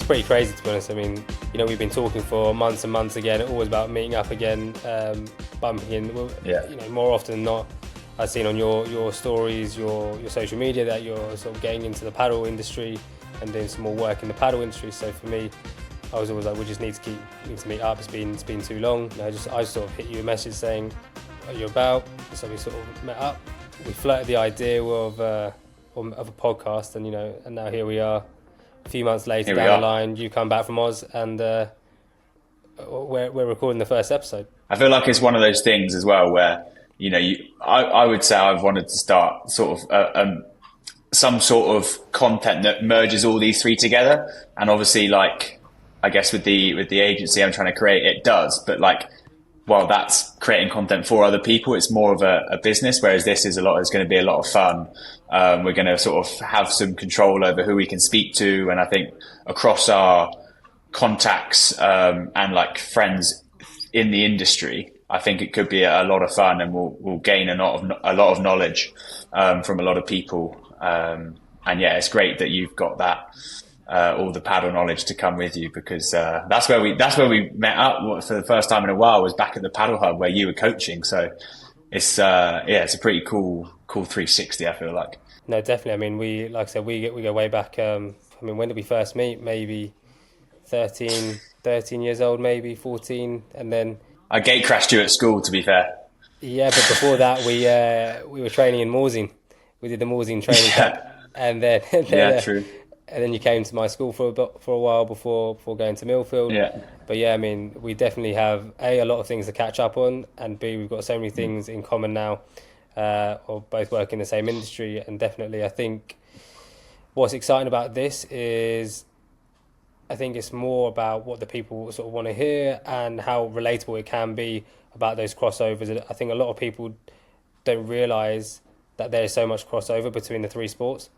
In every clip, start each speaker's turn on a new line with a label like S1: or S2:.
S1: pretty crazy, to be honest. I mean, we've been talking for months and months again, always about meeting up again, bumping in. More often than not, I've seen on your stories, your social media, that you're sort of getting into the paddle industry and doing some more work in the paddle industry. So for me, I was always like, we just need to meet up. It's been too long. And I just sort of hit you a message saying, what are you about? So we sort of met up. We flirted the idea of a podcast, and now here we are. A few months later, down the line, you come back from Oz, and we're recording the first episode.
S2: I feel like it's one of those things as well where I would say I've wanted to start sort of some sort of content that merges all these three together, and obviously, like, I guess with the agency I'm trying to create, it does, but like, while that's creating content for other people, it's more of a business, whereas this is going to be a lot of fun. We're going to sort of have some control over who we can speak to, and I think across our contacts and like friends in the industry, I think it could be a lot of fun, and we'll gain a lot of knowledge from a lot of people. And yeah, it's great that you've got that all the paddle knowledge to come with you, because that's where we met up for the first time in a while, was back at the Paddle Hub where you were coaching. So it's it's a pretty cool 360, I feel like.
S1: No, definitely. I mean, we go way back. I mean, when did we first meet? Maybe 13 years old, maybe 14, and then
S2: I gate crashed you at school, to be fair.
S1: Yeah, but before that, we were training in Morzine. We did the Morzine training camp, and then
S2: true.
S1: And then you came to my school for a while before going to Millfield.
S2: Yeah.
S1: But yeah, I mean, we definitely have a lot of things to catch up on, and B, we've got so many things in common now, or both work in the same industry. And definitely, I think what's exciting about this is, I think it's more about what the people sort of want to hear and how relatable it can be about those crossovers. I think a lot of people don't realise that there is so much crossover between the three sports,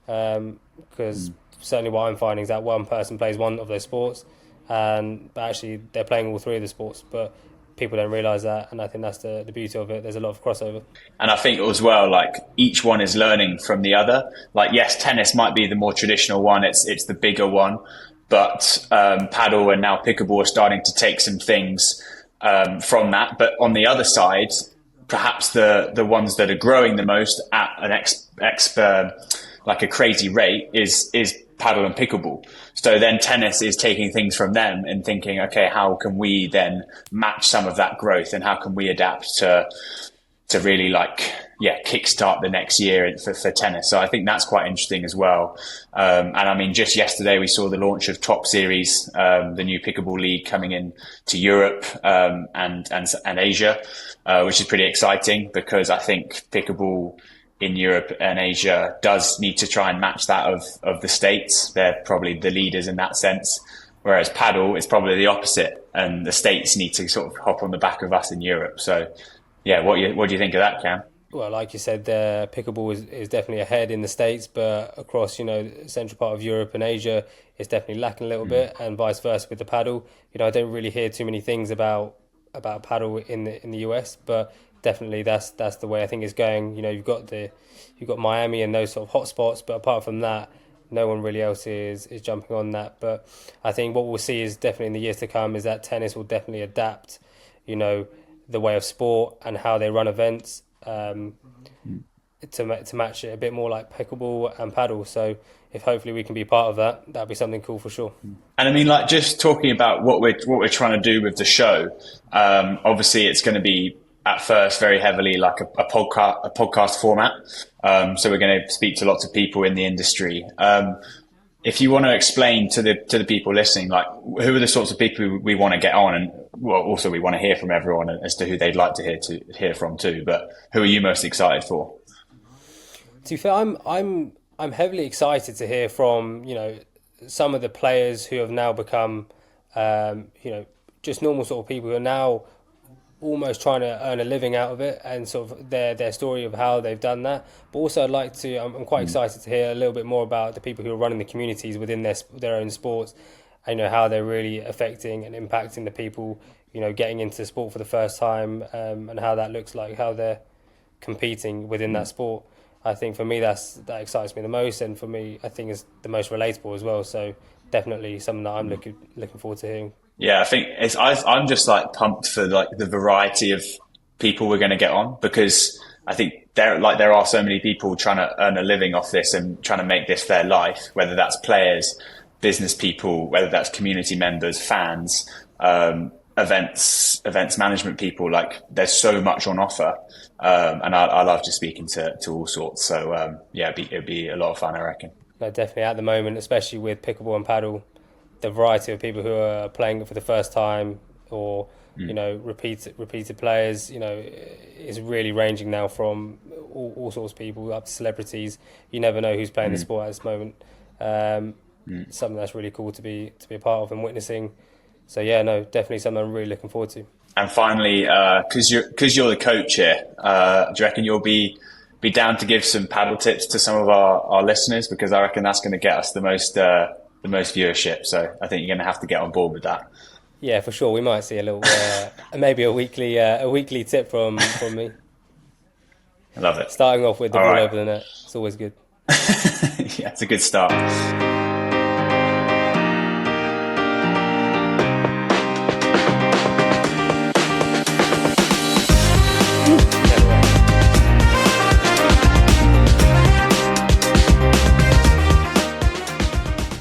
S1: because certainly what I'm finding is that one person plays one of those sports, but actually they're playing all three of the sports, but people don't realise that, and I think that's the beauty of it. There's a lot of crossover. And
S2: I think as well, like, each one is learning from the other. Like, yes, tennis might be the more traditional one, it's the bigger one, but paddle and now pickleball are starting to take some things from that. But on the other side, perhaps the ones that are growing the most at an like a crazy rate is paddle and pickleball. So then tennis is taking things from them and thinking, okay, how can we then match some of that growth, and how can we adapt to really kickstart the next year for tennis. So I think that's quite interesting as well. And I mean, just yesterday we saw the launch of Top Series, the new pickleball league coming in to Europe and Asia, which is pretty exciting, because I think pickleball in Europe and Asia does need to try and match that of the States. They're probably the leaders in that sense. Whereas paddle is probably the opposite, and the States need to sort of hop on the back of us in Europe. So yeah, what do you think of that, Cam?
S1: Well, like you said, pickleball is definitely ahead in the States, but across, the central part of Europe and Asia, it's definitely lacking a little bit, and vice versa with the paddle. I don't really hear too many things about paddle in the US, but definitely that's the way I think it's going. You've got Miami and those sort of hotspots, but apart from that, no one really else is jumping on that. But I think what we'll see is definitely in the years to come is that tennis will definitely adapt, the way of sport and how they run events to match it a bit more like pickleball and paddle. So if hopefully we can be part of that, that'd be something cool for sure.
S2: And I mean, like, just talking about what we're trying to do with the show, obviously it's going to be at first very heavily like a podcast format. So we're going to speak to lots of people in the industry. If you want to explain to the people listening, like, who are the sorts of people we want to get on, and well, also we want to hear from everyone as to who they'd like to hear from too. But who are you most excited for?
S1: To be fair, I'm heavily excited to hear from some of the players who have now become just normal sort of people who are now almost trying to earn a living out of it, and sort of their story of how they've done that. But also I'm quite excited to hear a little bit more about the people who are running the communities within their own sports, and how they're really affecting and impacting the people getting into the sport for the first time, and how that looks like, how they're competing within that sport. I think for me that excites me the most, and for me I think is the most relatable as well. So definitely something that I'm looking forward to hearing.
S2: Yeah, I think I'm just like pumped for like the variety of people we're going to get on, because I think there are so many people trying to earn a living off this and trying to make this their life, whether that's players, business people, whether that's community members, fans, events management people. Like there's so much on offer, and I love just speaking to all sorts. So yeah, it'd be a lot of fun, I reckon.
S1: No, definitely at the moment, especially with pickleball and paddle, the variety of people who are playing it for the first time, or repeated players, is really ranging now from all sorts of people up to celebrities. You never know who's playing the sport at this moment. Something that's really cool to be a part of and witnessing. So yeah, no, definitely something I'm really looking forward to.
S2: And finally, because you're the coach here, do you reckon you'll be down to give some paddle tips to some of our listeners? Because I reckon that's going to get us the most viewership. So I think you're going to have to get on board with that.
S1: Yeah, for sure. We might see a little, maybe a weekly tip from me.
S2: I love it.
S1: Starting off with the ball over the net. It's always good.
S2: Yeah, it's a good start.